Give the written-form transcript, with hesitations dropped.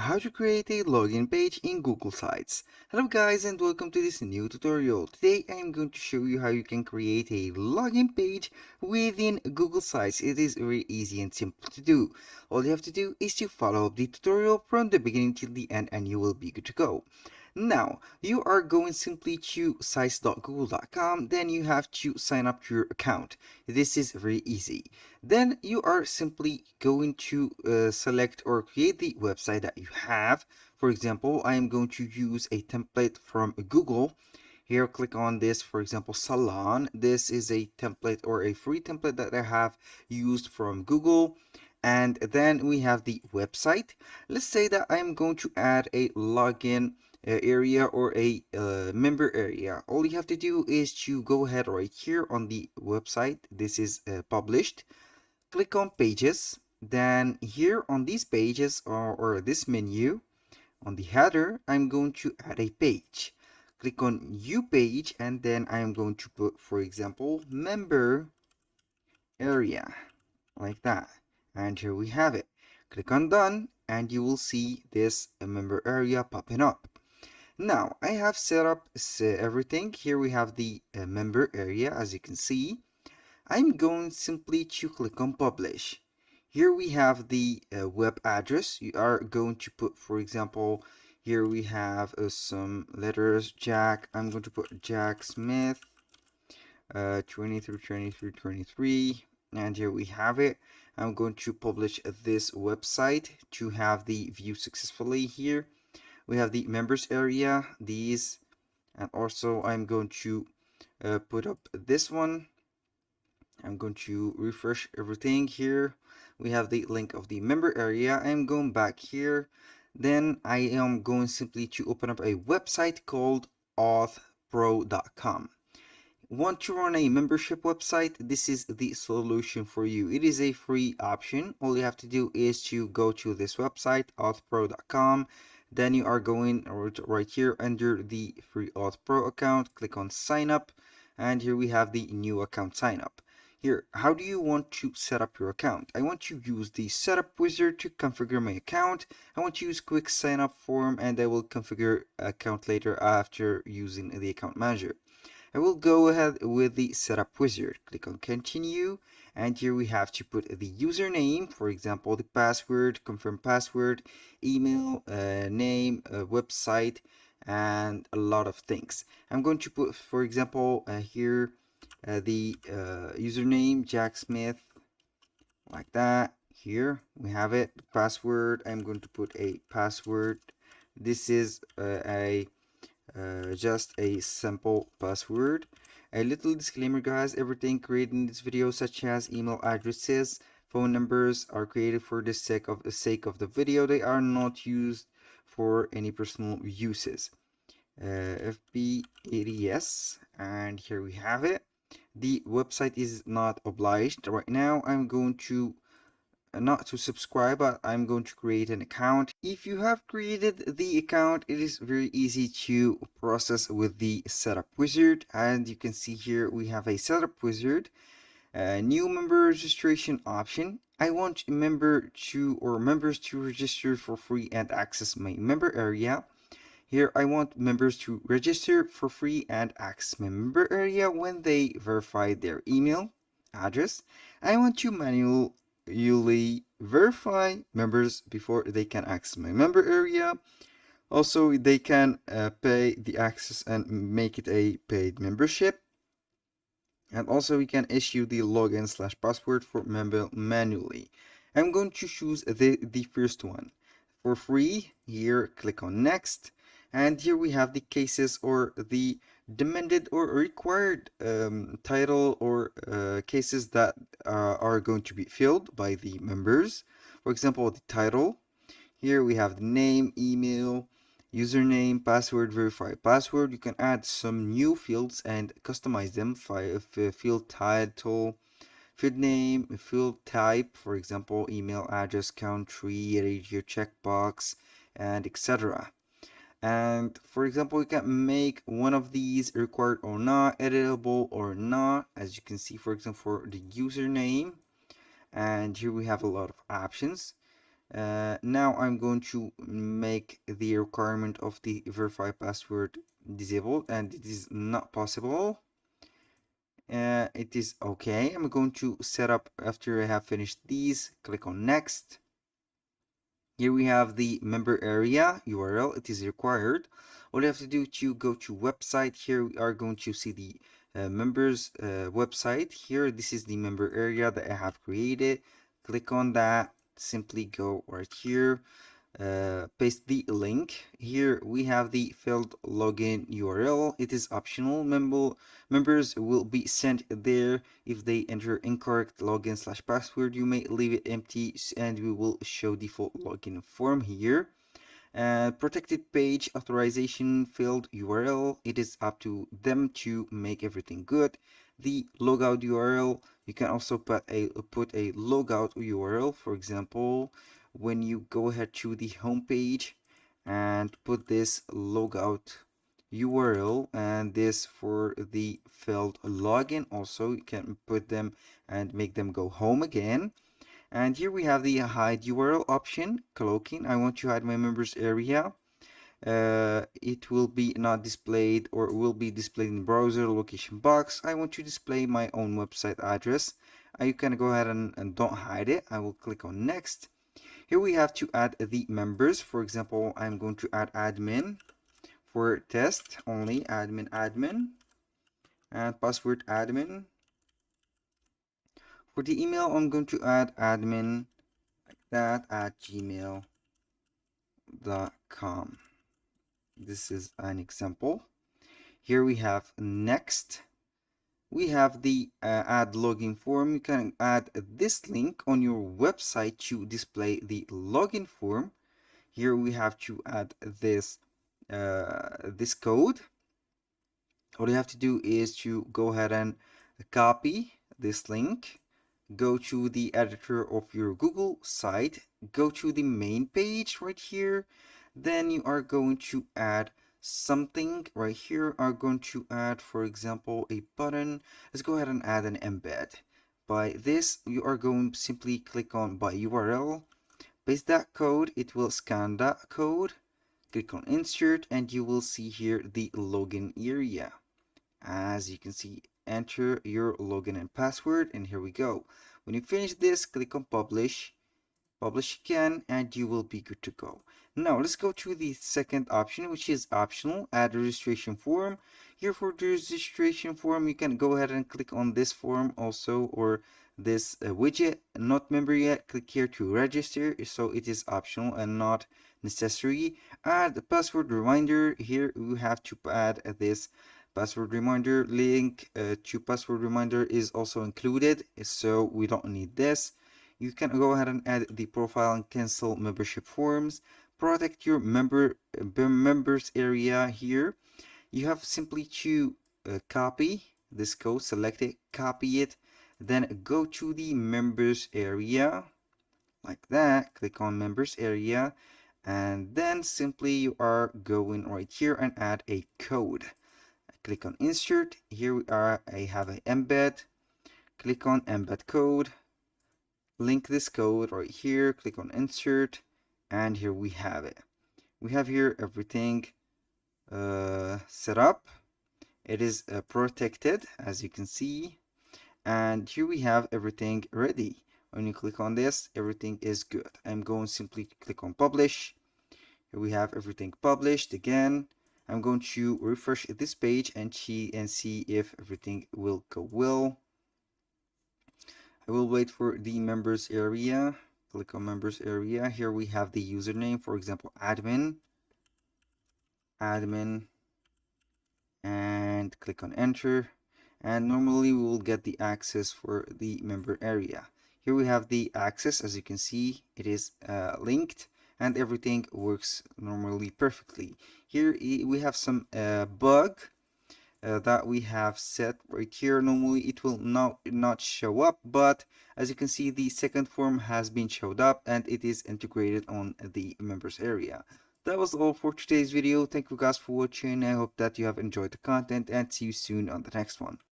how to create a login page in Google Sites. Hello guys and welcome to this new tutorial. Today I am going to show you how you can create a login page within Google Sites. It is very easy and simple to do. All you have to do is to follow the tutorial from the beginning till the end and you will be good to go. Now, you are going simply to sites.google.com, then you have to sign up to your account. This is very easy. Then you are simply going to select or create the website that you have. For example, I am going to use a template from Google. Here, click on this, for example, salon. This is a template or a free template that I have used from Google. And then we have the website. Let's say that I'm going to add a login area or a member area. All you have to do is to go ahead right here on the website. This is published. Click on pages. Then here on these pages or this menu on the header, I'm going to add a page. Click on new page and then I'm going to put, for example, member area like that. And here we have it. Click on done and you will see this member area popping up. Now I have set up everything. Here we have the member area, as you can see. I'm going simply to click on publish. Here we have the web address. You are going to put, for example, here we have some letters, Jack. I'm going to put Jack Smith 23, and here we have it. I'm going to publish this website to have the view successfully. Here we have the members area, these, and also I'm going to put up this one. I'm going to refresh everything. Here we have the link of the member area. I'm going back here. Then I am going simply to open up a website called authpro.com. Want to run a membership website? This is the solution for you. It is a free option. All you have to do is to go to this website, authpro.com. Then you are going right here under the free authpro account. Click on sign up. And here we have the new account sign up. Here, how do you want to set up your account? I want to use the setup wizard to configure my account. I want to use quick sign up form and I will configure account later after using the account manager. I will go ahead with the setup wizard. Click on continue and here we have to put the username, for example the password, confirm password, email, name, website, and a lot of things. I'm going to put, for example, here the username Jack Smith like that. Here we have it. The password, I'm going to put a password. This is just a simple password. A little disclaimer guys, everything created in this video such as email addresses, phone numbers are created for the sake of the video. They are not used for any personal uses. FB80S, and here we have it. The website is not obliged. Right now I'm going to not to subscribe, but I'm going to create an account. If you have created the account, it is very easy to process with the setup wizard. And you can see here we have a setup wizard, new member registration option. I want members to register for free and access my member area. Here I want members to register for free and access my member area when they verify their email address. I want to manually verify members before they can access my member area. Also, they can pay the access and make it a paid membership. And also we can issue the login/password for member manually. I'm going to choose the first one. For free, here click on next. And here we have the cases or the demanded or required title or cases that are going to be filled by the members. For example, the title. Here we have the name, email, username, password, verify password. You can add some new fields and customize them. Field title, field name, field type, for example, email address, country, radio checkbox, and etc. And for example, you can make one of these required or not, editable or not, as you can see, for example, for the username. And here we have a lot of options. Now I'm going to make the requirement of the verify password disabled, and it is not possible. It is okay. I'm going to set up after I have finished these. Click on next. Here we have the member area URL. It is required. All you have to do to go to website. Here we are going to see the members website. Here, this is the member area that I have created. Click on that. Simply go right here. Paste the link. Here we have the failed login URL. It is optional. Members will be sent there if they enter incorrect login/password. You may leave it empty and we will show default login form here. Protected page authorization failed URL. It is up to them to make everything good. The logout URL, you can also put a logout URL. For example, when you go ahead to the home page and put this logout URL and this for the failed login, also you can put them and make them go home again. And here we have the hide URL option, cloaking. I want to hide my members area. It will be not displayed or will be displayed in browser location box. I want to display my own website address. You can go ahead and don't hide it. I will click on next. Here we have to add the members. For example, I'm going to add admin for test only, admin, and password admin. For the email, I'm going to add admin that at gmail.com. This is an example. Here we have next. We have the add login form. You can add this link on your website to display the login form. Here we have to add this this code. All you have to do is to go ahead and copy this link, go to the editor of your Google site, go to the main page right here. Then you are going to add something right here. Are going to add, for example, a button. Let's go ahead and add an embed. By this, you are going to simply click on by URL, paste that code. It will scan that code. Click on insert, and you will see here the login area. As you can see, enter your login and password, and here we go. When you finish this, click on publish again, and you will be good to go. Now let's go to the second option, which is optional, add a registration form. Here for the registration form, you can go ahead and click on this form also, or this widget. Not member yet, click here to register. So it is optional and not necessary. Add the password reminder. Here you have to add this password reminder. Link to password reminder is also included, so we don't need this. You can go ahead and add the profile and cancel membership forms. Protect your members area. Here you have simply to copy this code, select it, copy it, then go to the members area like that. Click on members area, and then simply you are going right here and add a code. Click on insert. Here we are. I have an embed. Click on embed code. Link this code right here. Click on insert, and here we have it. We have here everything set up. It is protected, as you can see, and here we have everything ready. When you click on this, everything is good. I'm going to simply click on publish. Here we have everything published again. I'm going to refresh this page and see if everything will go well. I will wait for the members area. Click on members area. Here we have the username, for example, admin, and click on enter. And normally we will get the access for the member area. Here we have the access. As you can see, it is linked and everything works normally perfectly. Here we have some bug that we have set right here. Normally it will not show up, but as you can see, the second form has been showed up and it is integrated on the members area. That was all for today's video. Thank you guys for watching. I hope that you have enjoyed the content and see you soon on the next one.